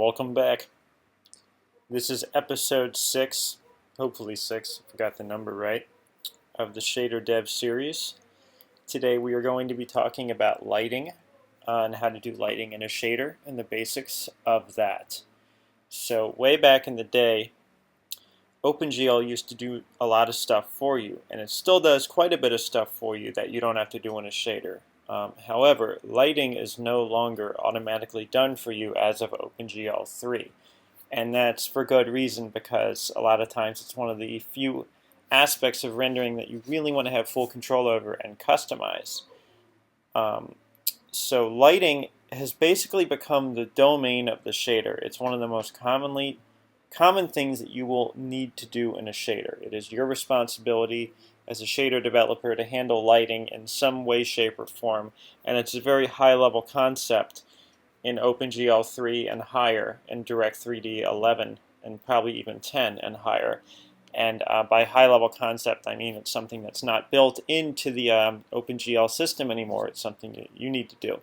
Welcome back. This is episode 6, hopefully 6, if I got the number right, of the Shader Dev series. Today we are going to be talking about lighting and how to do lighting in a shader and the basics of that. So way back in the day, OpenGL used to do a lot of stuff for you, and it still does quite a bit of stuff for you that you don't have to do in a shader. However, lighting is no longer automatically done for you as of OpenGL 3. And that's for good reason, because a lot of times it's one of the few aspects of rendering that you really want to have full control over and customize. So lighting has basically become the domain of the shader. It's one of the most common things that you will need to do in a shader. It is your responsibility as a shader developer to handle lighting in some way, shape, or form, and it's a very high-level concept in OpenGL 3 and higher, and Direct3D 11, and probably even 10 and higher. And by high-level concept, I mean it's something that's not built into the OpenGL system anymore. It's something that you need to do.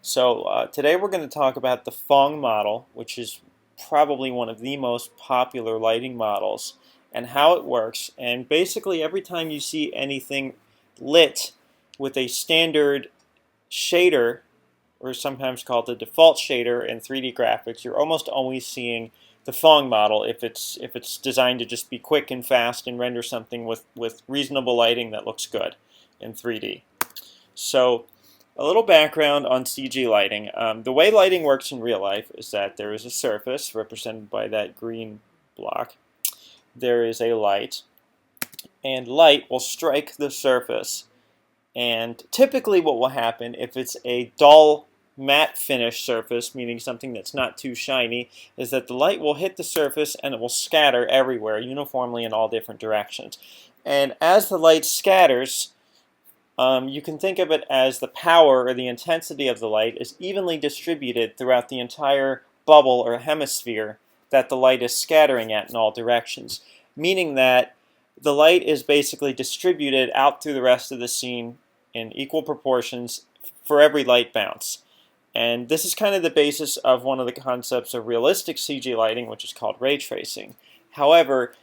So today we're going to talk about the Phong model, which is probably one of the most popular lighting models, and how it works. And basically every time you see anything lit with a standard shader, or sometimes called the default shader in 3D graphics, you're almost always seeing the Phong model if it's designed to just be quick and fast and render something with reasonable lighting that looks good in 3D. So a little background on CG lighting. The way lighting works in real life is that there is a surface represented by that green block. There is a light, and light will strike the surface. And typically what will happen if it's a dull matte finish surface, meaning something that's not too shiny, is that the light will hit the surface and it will scatter everywhere uniformly in all different directions. And as the light scatters, you can think of it as the power or the intensity of the light is evenly distributed throughout the entire bubble or hemisphere that the light is scattering at in all directions, meaning that the light is basically distributed out through the rest of the scene in equal proportions for every light bounce. And this is kind of the basis of one of the concepts of realistic CG lighting, which is called ray tracing. However,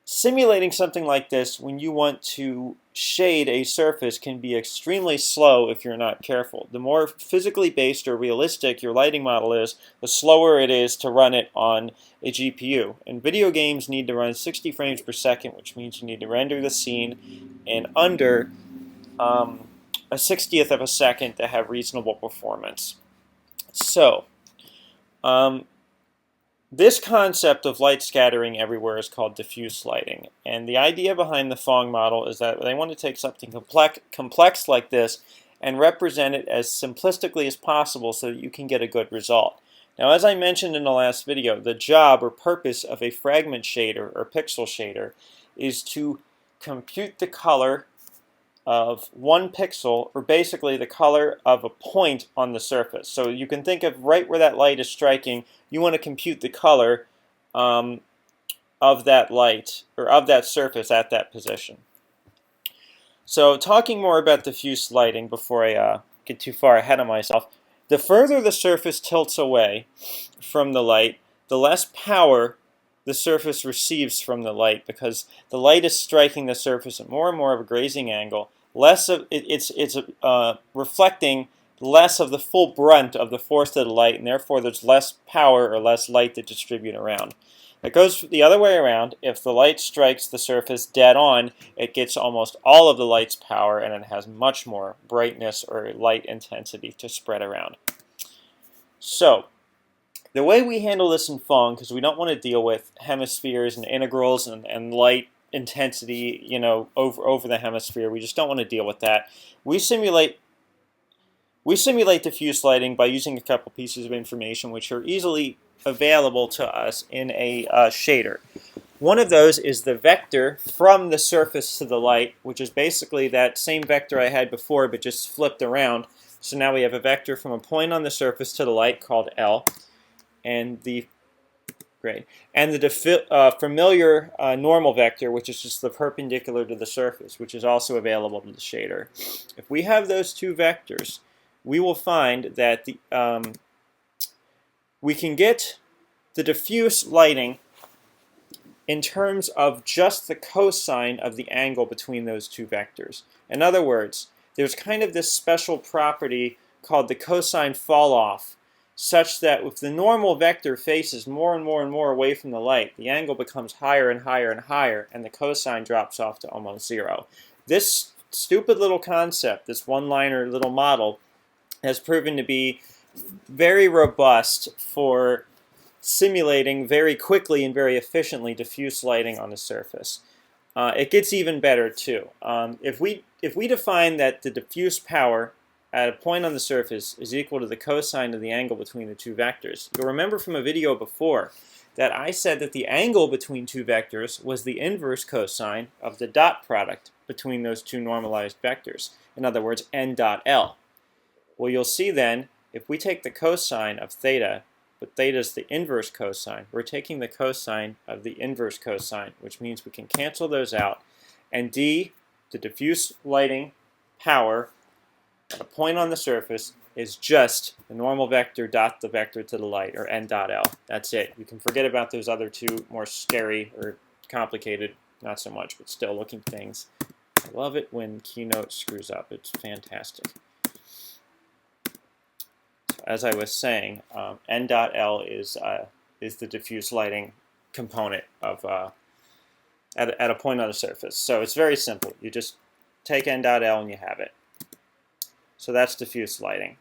simulating something like this when you want to shade a surface can be extremely slow if you're not careful. The more physically based or realistic your lighting model is, the slower it is to run it on a GPU. And video games need to run 60 frames per second, which means you need to render the scene in under a 60th of a second to have reasonable performance. So, this concept of light scattering everywhere is called diffuse lighting. And the idea behind the Phong model is that they want to take something complex like this and represent it as simplistically as possible so that you can get a good result. Now, as I mentioned in the last video, the job or purpose of a fragment shader or pixel shader is to compute the color of one pixel, or basically the color of a point on the surface. So you can think of right where that light is striking, you want to compute the color of that light, or of that surface at that position. So talking more about diffuse lighting before I get too far ahead of myself, the further the surface tilts away from the light, the less power the surface receives from the light, because the light is striking the surface at more and more of a grazing angle. It's reflecting less of the full brunt of the force of the light, and therefore there's less power or less light to distribute around. It goes the other way around. If the light strikes the surface dead on, it gets almost all of the light's power, and it has much more brightness or light intensity to spread around. So the way we handle this in Phong, because we don't want to deal with hemispheres and integrals and light intensity, over the hemisphere. We just don't want to deal with that. We simulate diffuse lighting by using a couple pieces of information which are easily available to us in a shader. One of those is the vector from the surface to the light, which is basically that same vector I had before but just flipped around. So now we have a vector from a point on the surface to the light called L, and the familiar normal vector, which is just the perpendicular to the surface, which is also available to the shader. If we have those two vectors, we will find that we can get the diffuse lighting in terms of just the cosine of the angle between those two vectors. In other words, there's kind of this special property called the cosine fall off, such that if the normal vector faces more and more and more away from the light, the angle becomes higher and higher and higher, and the cosine drops off to almost zero. This stupid little concept, this one-liner little model, has proven to be very robust for simulating very quickly and very efficiently diffuse lighting on the surface. It gets even better too. If we define that the diffuse power at a point on the surface is equal to the cosine of the angle between the two vectors, you'll remember from a video before that I said that the angle between two vectors was the inverse cosine of the dot product between those two normalized vectors. In other words, n dot L. Well, you'll see then, if we take the cosine of theta, but theta is the inverse cosine, we're taking the cosine of the inverse cosine, which means we can cancel those out. And d, the diffuse lighting power at a point on the surface, is just the normal vector dot the vector to the light, or n dot L. That's it. You can forget about those other two more scary or complicated, not so much, but still looking things. I love it when Keynote screws up. It's fantastic. As I was saying, n dot L is the diffuse lighting component of at a point on the surface. So it's very simple. You just take n dot L and you have it. So that's diffuse lighting.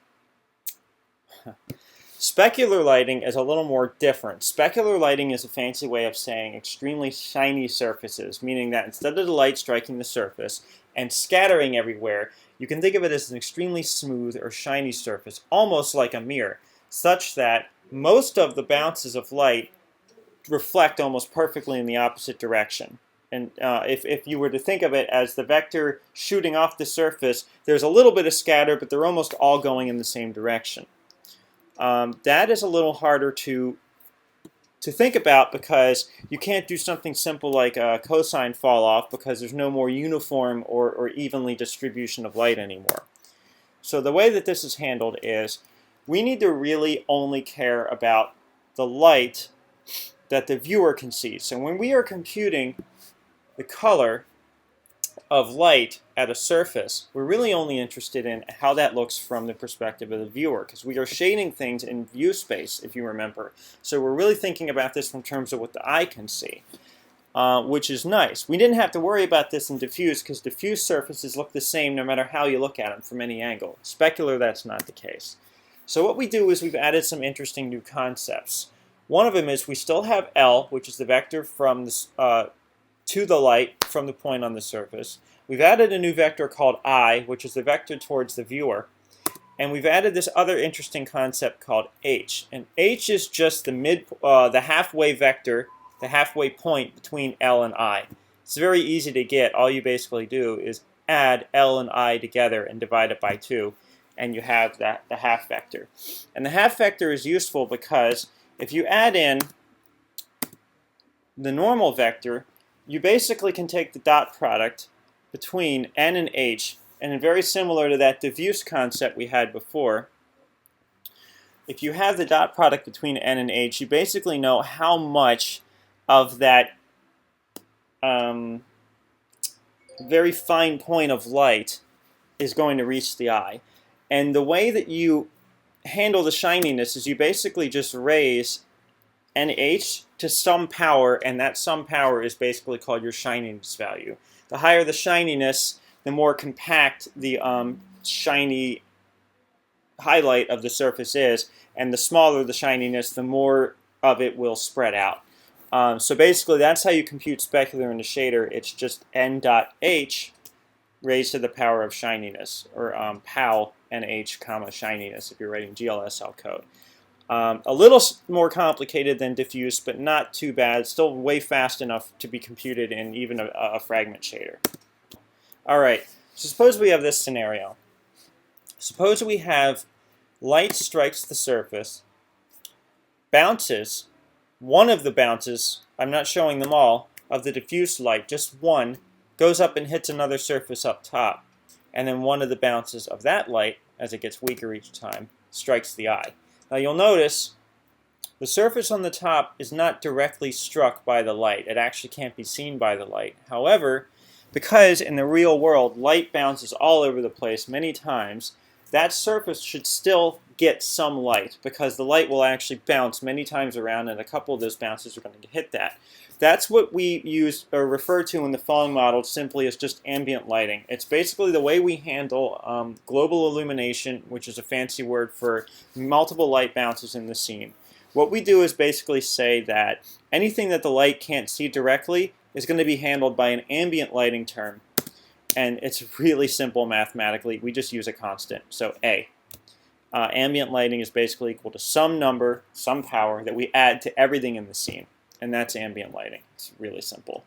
Specular lighting is a little more different. Specular lighting is a fancy way of saying extremely shiny surfaces, meaning that instead of the light striking the surface and scattering everywhere, you can think of it as an extremely smooth or shiny surface, almost like a mirror, such that most of the bounces of light reflect almost perfectly in the opposite direction. And if you were to think of it as the vector shooting off the surface, there's a little bit of scatter, but they're almost all going in the same direction. That is a little harder to think about because you can't do something simple like a cosine fall off because there's no more uniform or evenly distribution of light anymore. So the way that this is handled is we need to really only care about the light that the viewer can see. So when we are computing the color of light at a surface, we're really only interested in how that looks from the perspective of the viewer, because we are shading things in view space, if you remember. So we're really thinking about this in terms of what the eye can see, which is nice. We didn't have to worry about this in diffuse, because diffuse surfaces look the same no matter how you look at them from any angle. Specular, that's not the case. So what we do is we've added some interesting new concepts. One of them is we still have L, which is the vector from the to the light from the point on the surface. We've added a new vector called I, which is the vector towards the viewer. And we've added this other interesting concept called H. And H is just the halfway vector, the halfway point between L and I. It's very easy to get. All you basically do is add L and I together and divide it by 2, and you have the half vector. And the half vector is useful because if you add in the normal vector, you basically can take the dot product between n and h, and very similar to that diffuse concept we had before, if you have the dot product between n and h, you basically know how much of that very fine point of light is going to reach the eye. And the way that you handle the shininess is you basically just raise NH to some power, and that some power is basically called your shininess value. The higher the shininess, the more compact the shiny highlight of the surface is, and the smaller the shininess, the more of it will spread out. So basically that's how you compute specular in the shader. It's just n dot h raised to the power of shininess, or POW NH comma shininess if you're writing GLSL code. A little more complicated than diffuse, but not too bad. Still way fast enough to be computed in even a fragment shader. All right, so suppose we have this scenario. Suppose we have light strikes the surface, bounces, one of the bounces, I'm not showing them all, of the diffuse light, just one, goes up and hits another surface up top. And then one of the bounces of that light, as it gets weaker each time, strikes the eye. Now you'll notice The surface on the top is not directly struck by the light. It actually can't be seen by the light. However, because in the real world light bounces all over the place many times, that surface should still get some light because the light will actually bounce many times around, and a couple of those bounces are going to hit that. That's what we use or refer to in the Phong model simply as just ambient lighting. It's basically the way we handle global illumination, which is a fancy word for multiple light bounces in the scene. What we do is basically say that anything that the light can't see directly is going to be handled by an ambient lighting term. And it's really simple mathematically. We just use a constant. So A. Ambient lighting is basically equal to some number, some power that we add to everything in the scene. And that's ambient lighting. It's really simple.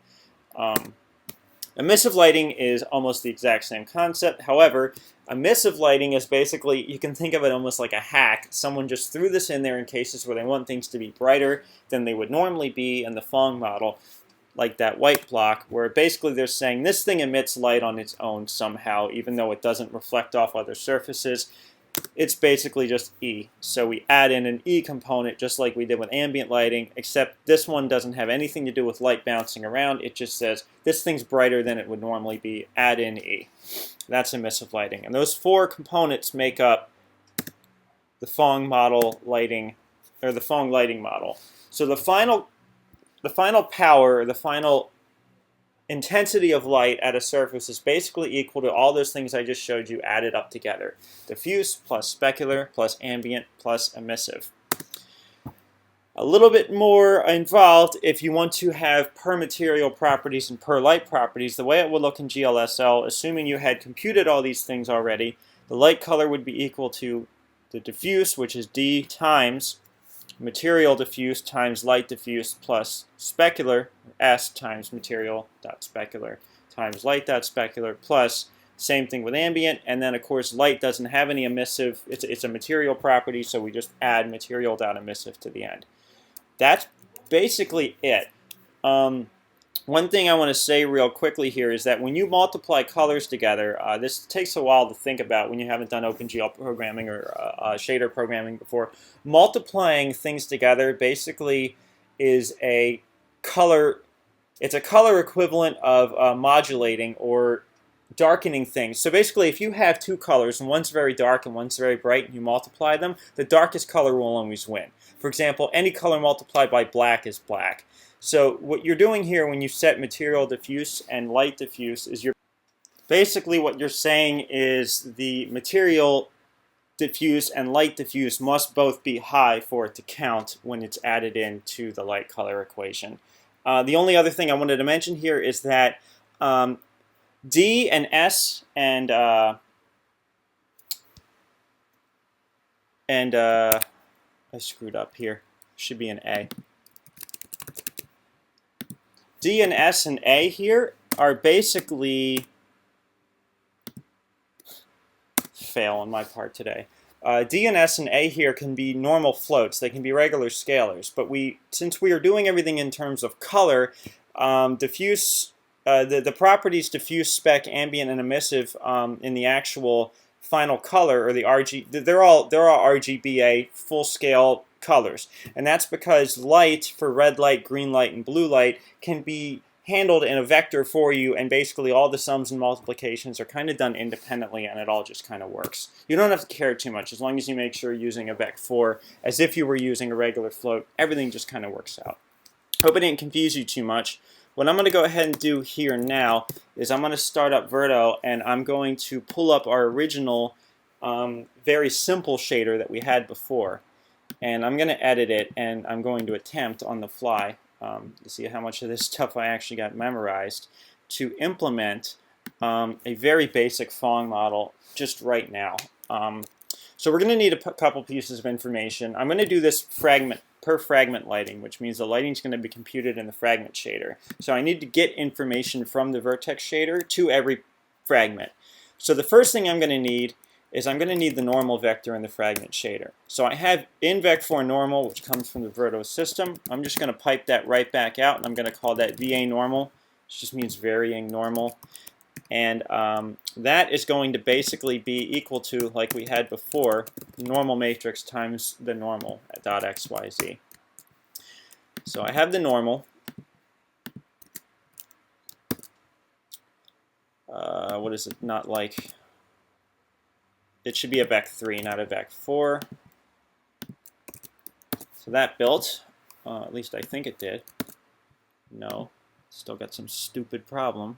Emissive lighting is almost the exact same concept. However, emissive lighting is basically, you can think of it almost like a hack. Someone just threw this in there in cases where they want things to be brighter than they would normally be in the Phong model, like that white block, where basically they're saying this thing emits light on its own somehow, even though it doesn't reflect off other surfaces. It's basically just E. So we add in an E component just like we did with ambient lighting, except this one doesn't have anything to do with light bouncing around. It just says this thing's brighter than it would normally be. Add in E. That's emissive lighting. And those four components make up the Phong model lighting, or the Phong lighting model. So the final power, the final intensity of light at a surface is basically equal to all those things I just showed you added up together. Diffuse plus specular plus ambient plus emissive. A little bit more involved if you want to have per material properties and per light properties. The way it would look in GLSL, assuming you had computed all these things already, the light color would be equal to the diffuse, which is D times material diffuse times light diffuse plus specular, S times material dot specular times light dot specular plus same thing with ambient. And then of course light doesn't have any emissive, it's a material property, so we just add material dot emissive to the end. That's basically it. One thing I want to say real quickly here is that when you multiply colors together, this takes a while to think about when you haven't done OpenGL programming or shader programming before. Multiplying things together basically is a color, it's a color equivalent of modulating or darkening things. So basically if you have two colors and one's very dark and one's very bright and you multiply them, the darkest color will always win. For example, any color multiplied by black is black. So what you're doing here when you set material diffuse and light diffuse is basically what you're saying is the material diffuse and light diffuse must both be high for it to count when it's added into the light color equation. The only other thing I wanted to mention here is that D and S and I screwed up here. Should be an A. D and S and A here are basically fail on my part today. D and S and A here can be normal floats. They can be regular scalars. But since we are doing everything in terms of color, diffuse, the properties diffuse, spec, ambient, and emissive in the actual final color, or the RG, they're all RGBA full scale colors. And that's because light for red light, green light, and blue light can be handled in a vector for you, and basically all the sums and multiplications are kind of done independently, and it all just kind of works. You don't have to care too much as long as you make sure you're using a vec4 as if you were using a regular float. Everything just kind of works out. Hope I didn't confuse you too much. What I'm going to go ahead and do here now is I'm going to start up Verto, and I'm going to pull up our original very simple shader that we had before. And I'm going to edit it, and I'm going to attempt on the fly to see how much of this stuff I actually got memorized to implement a very basic Phong model just right now. So we're going to need a couple pieces of information. I'm going to do this per fragment lighting, which means the lighting is going to be computed in the fragment shader. So I need to get information from the vertex shader to every fragment. So the first thing I'm going to need is I'm going to need the normal vector in the fragment shader. So I have in vec4 normal, which comes from the Verto system. I'm just going to pipe that right back out, and I'm going to call that VA normal, which just means varying normal. And that is going to basically be equal to, like we had before, normal matrix times the normal at .xyz. So I have the normal. What is it not like? It should be a vec 3, not a vec 4. So that built. At least I think it did. No. Still got some stupid problem.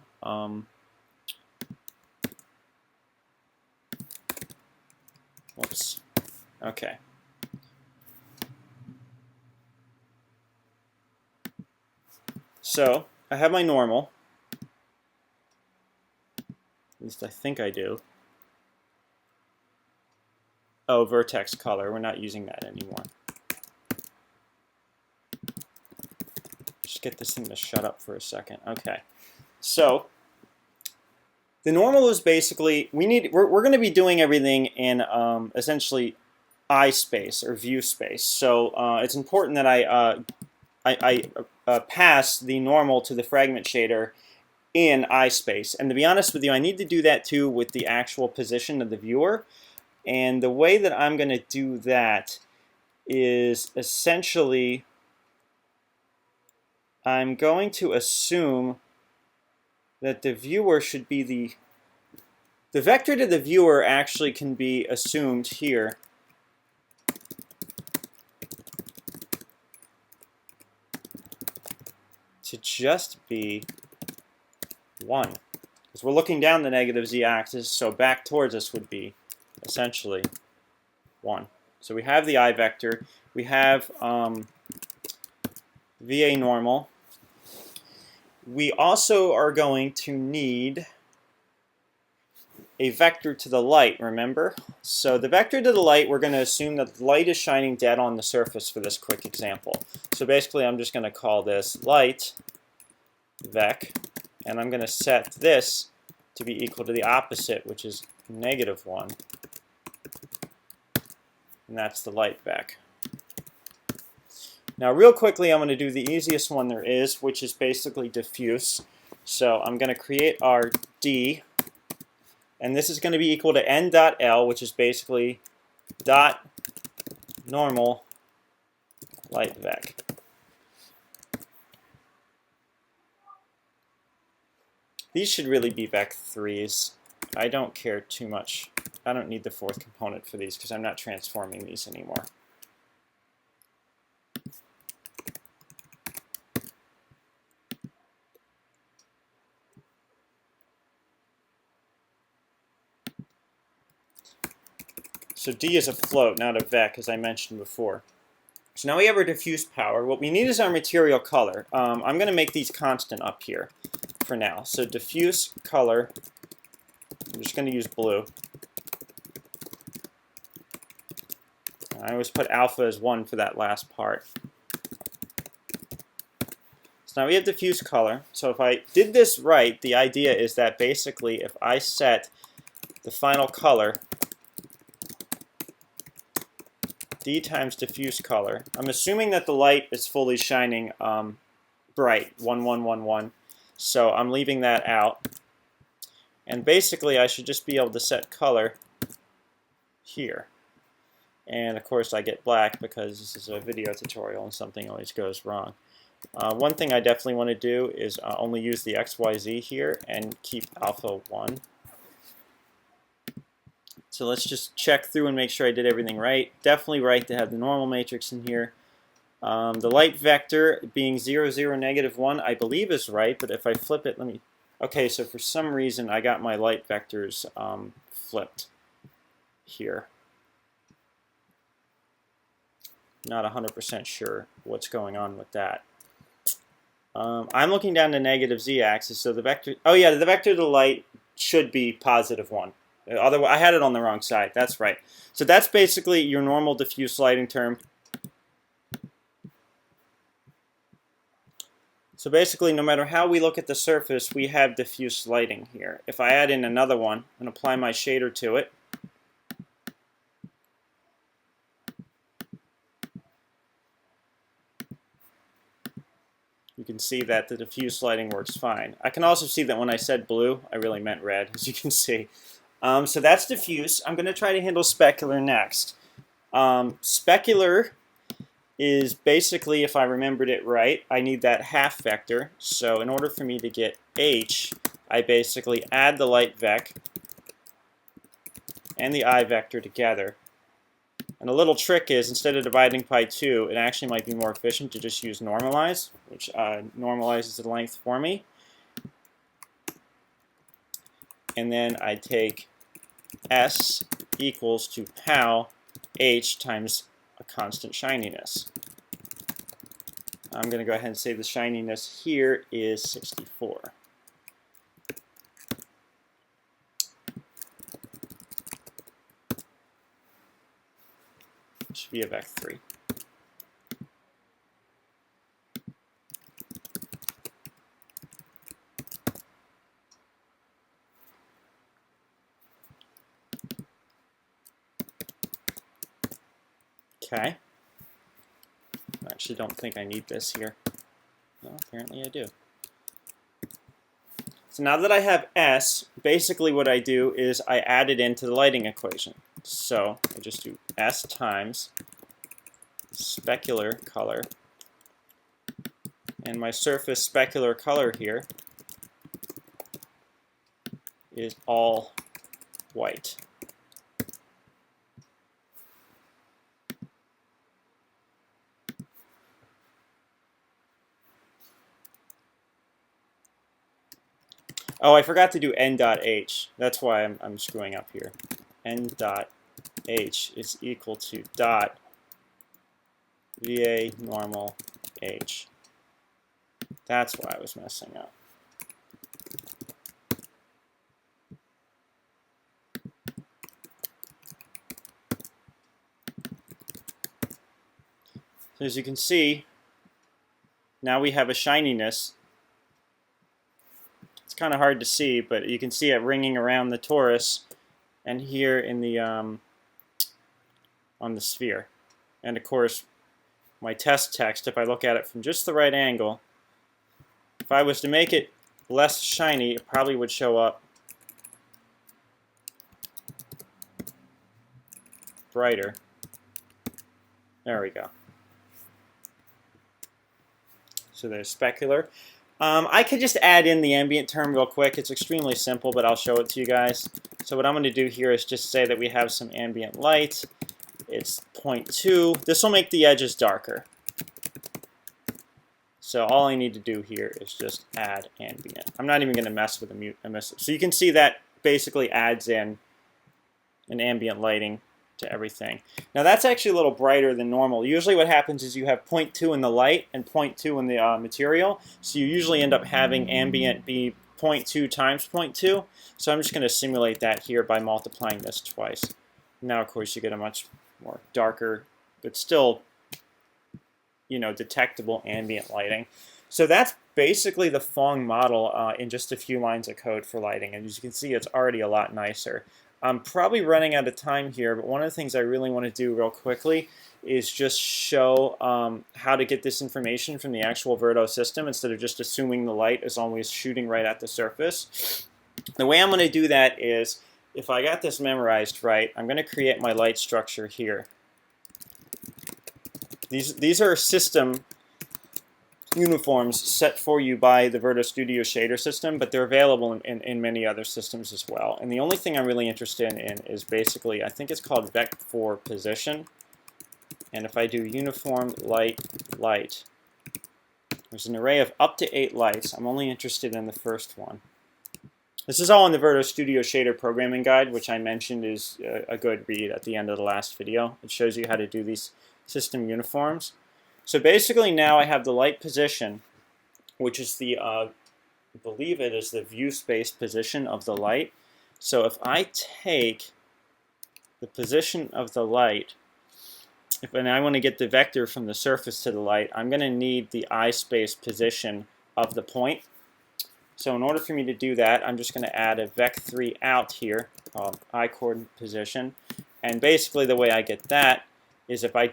Whoops. Okay. So I have my normal. At least I think I do. Oh, vertex color. We're not using that anymore. Just get this thing to shut up for a second. Okay. So the normal is basically we're going to be doing everything in essentially eye space or view space. So it's important that I pass the normal to the fragment shader in eye space. And to be honest with you, I need to do that too with the actual position of the viewer. And the way that I'm going to do that is essentially I'm going to assume that the viewer should be the vector to the viewer actually can be assumed here to just be 1. Because we're looking down the negative z-axis, so back towards us would be essentially 1. So we have the I vector. We have VA normal. We also are going to need a vector to the light, remember? So the vector to the light, we're going to assume that the light is shining dead on the surface for this quick example. So basically I'm just going to call this light vec. And I'm going to set this to be equal to the opposite, which is -1. And that's the light vec. Now real quickly I'm going to do the easiest one there is, which is basically diffuse. So I'm going to create our D, and this is going to be equal to n.l, which is basically dot normal light vec. These should really be vec 3s. I don't care too much. I don't need the fourth component for these because I'm not transforming these anymore. So D is a float, not a vec, as I mentioned before. So now we have our diffuse power. What we need is our material color. I'm going to make these constant up here for now. So diffuse color, I'm just going to use blue. I always put alpha as 1 for that last part. So now we have diffuse color. So if I did this right, the idea is that basically if I set the final color D times diffuse color, I'm assuming that the light is fully shining bright, 1, 1, 1, 1. So I'm leaving that out. And basically I should just be able to set color here. And of course I get black because this is a video tutorial and something always goes wrong. One thing I definitely want to do is only use the XYZ here and keep alpha 1. So let's just check through and make sure I did everything right. Definitely right to have the normal matrix in here. The light vector being 0, 0, -1, I believe is right, but if I flip it, let me... Okay, so for some reason I got my light vectors flipped here. Not 100% sure what's going on with that. I'm looking down the negative z-axis, so the vector... Oh yeah, the vector to the light should be +1. Otherwise, I had it on the wrong side. That's right. So that's basically your normal diffuse lighting term. So basically, no matter how we look at the surface, we have diffuse lighting here. If I add in another one and apply my shader to it, you can see that the diffuse lighting works fine. I can also see that when I said blue, I really meant red, as you can see. So that's diffuse. I'm going to try to handle specular next. Specular is basically, if I remembered it right, I need that half vector. So in order for me to get H, I basically add the light vec and the I vector together. And a little trick is, instead of dividing by 2, it actually might be more efficient to just use normalize, which normalizes the length for me. And then I take S equals to pow H times a constant shininess. I'm going to go ahead and say the shininess here is 64. It should be a vec 3. Okay. I actually don't think I need this here. Well, apparently I do. So now that I have S, basically what I do is I add it into the lighting equation. So I just do S times specular color. And my surface specular color here is all white. Oh, I forgot to do n.h. That's why I'm screwing up here. n.h is equal to dot VA normal h. That's why I was messing up. So as you can see, now we have a shininess. It's kind of hard to see, but you can see it ringing around the torus and here in the on the sphere. And of course, my test text, if I look at it from just the right angle, if I was to make it less shiny, it probably would show up brighter. There we go. So there's specular. I could just add in the ambient term real quick. It's extremely simple, but I'll show it to you guys. So what I'm going to do here is just say that we have some ambient light. It's 0.2. This will make the edges darker. So all I need to do here is just add ambient. I'm not even going to mess with the emissive. So you can see that basically adds in an ambient lighting to everything. Now that's actually a little brighter than normal. Usually what happens is you have 0.2 in the light and 0.2 in the material. So you usually end up having ambient be 0.2 times 0.2. So I'm just going to simulate that here by multiplying this twice. Now of course you get a much more darker, but still, you know, detectable ambient lighting. So that's basically the Phong model in just a few lines of code for lighting. And as you can see, it's already a lot nicer. I'm probably running out of time here, but one of the things I really want to do real quickly is just show how to get this information from the actual Verto system instead of just assuming the light is always shooting right at the surface. The way I'm going to do that is, if I got this memorized right, I'm going to create my light structure here. These are system uniforms set for you by the Verto Studio shader system, but they're available in many other systems as well. And the only thing I'm really interested in is basically, I think it's called vec for position. And if I do uniform light, light, there's an array of up to 8 lights. I'm only interested in the first one. This is all in the Verto Studio Shader programming guide, which I mentioned is a good read at the end of the last video. It shows you how to do these system uniforms. So basically now I have the light position, which is the, I believe it is the view space position of the light. So if I take the position of the light, and I want to get the vector from the surface to the light, I'm going to need the eye space position of the point. So in order for me to do that, I'm just going to add a vec3 out here called eye coordinate position. And basically the way I get that is if I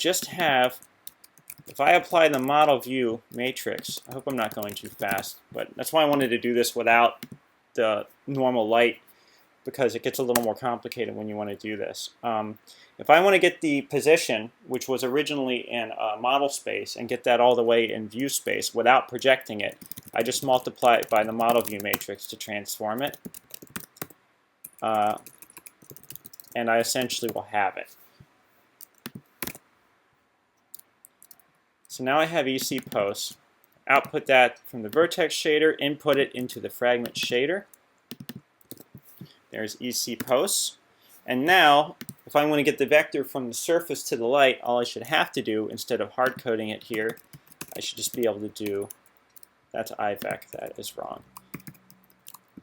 apply the model view matrix, I hope I'm not going too fast, but that's why I wanted to do this without the normal light because it gets a little more complicated when you want to do this. If I want to get the position, which was originally in model space, and get that all the way in view space without projecting it, I just multiply it by the model view matrix to transform it. And I essentially will have it. So now I have EC posts. Output that from the vertex shader, input it into the fragment shader. There's EC posts. And now, if I want to get the vector from the surface to the light, all I should have to do, instead of hard coding it here, I should just be able to do, that's IVEC, that is wrong.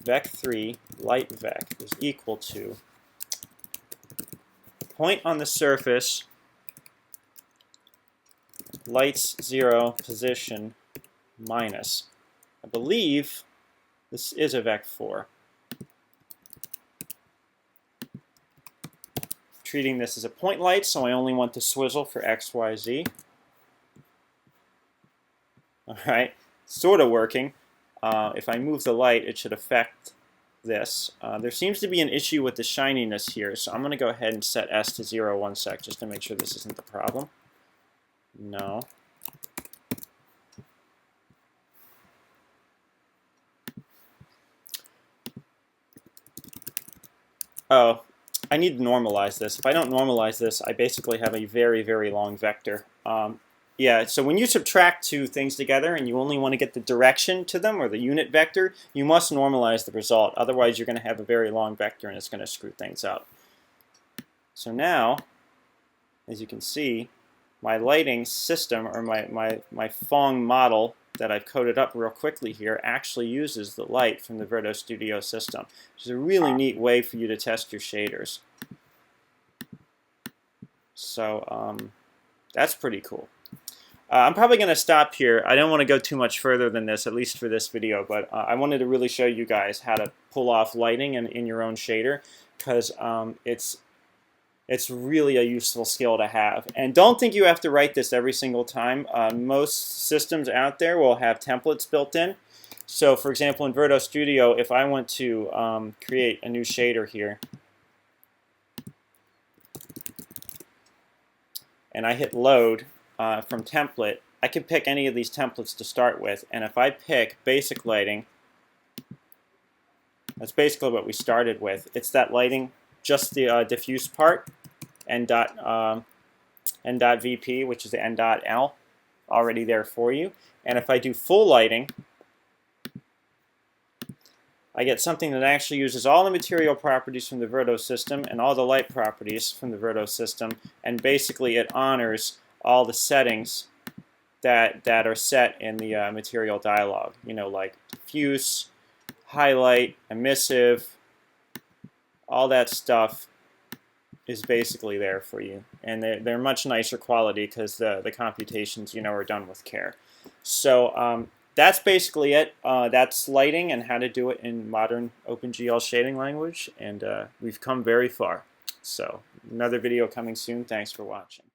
Vec3 light vec is equal to point on the surface, light's 0 position minus. I believe this is a vec4. Treating this as a point light, so I only want the swizzle for x, y, z. All right, sort of working. If I move the light, it should affect this. There seems to be an issue with the shininess here, so I'm going to go ahead and set S to 0 one sec just to make sure this isn't the problem. No. Oh, I need to normalize this. If I don't normalize this, I basically have a very, very long vector. Yeah, so when you subtract two things together and you only want to get the direction to them, or the unit vector, you must normalize the result. Otherwise, you're going to have a very long vector and it's going to screw things up. So now, as you can see, my lighting system, or my Phong model that I've coded up real quickly here, actually uses the light from the Verto Studio system, which is a really neat way for you to test your shaders. So that's pretty cool. I'm probably going to stop here. I don't want to go too much further than this, at least for this video, but I wanted to really show you guys how to pull off lighting in your own shader, because it's really a useful skill to have. And don't think you have to write this every single time. Most systems out there will have templates built in. So for example, in Verto Studio, if I want to create a new shader here, and I hit load from template, I can pick any of these templates to start with. And if I pick basic lighting, that's basically what we started with. It's that lighting, just the diffuse part, n.vp, which is the n.l, already there for you. And if I do full lighting, I get something that actually uses all the material properties from the Verto system and all the light properties from the Verto system, and basically it honors all the settings that are set in the material dialog. You know, like diffuse, highlight, emissive, all that stuff is basically there for you. And they're much nicer quality because the computations, you know, are done with care. So that's basically it. That's lighting and how to do it in modern OpenGL shading language. And we've come very far. So another video coming soon. Thanks for watching.